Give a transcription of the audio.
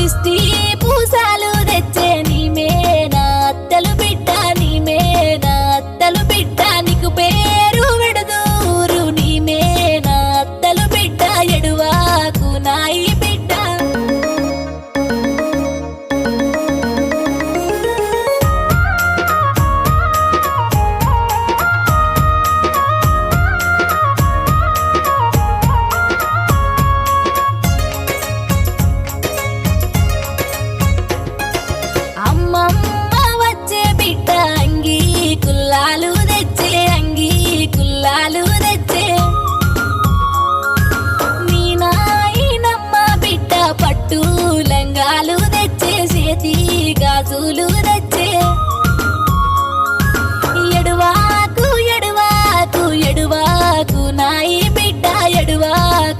దిష్టి పూసాలు తెచ్చే నీమేనా అత్తలు బిడ్డ నీమేనా అత్తలు బిడ్డ నీకు పేరు విడదూరు నీమేనా అత్తలు బిడ్డ ఎడువాకు నాయి బిడ్డ అమ్మమ్మ వచ్చే బిడ్డ అంగీ కుల్లాలు తెచ్చే అంగీ కుల్లాలు తెచ్చే నీ నాయనమ్మ బిడ్డ పట్టు లంగాలు తెచ్చే చేతి గాజులు తెచ్చే ఎడువాకు ఎడువాకు ఎడువాకు నాయి బిడ్డ ఎడువాకు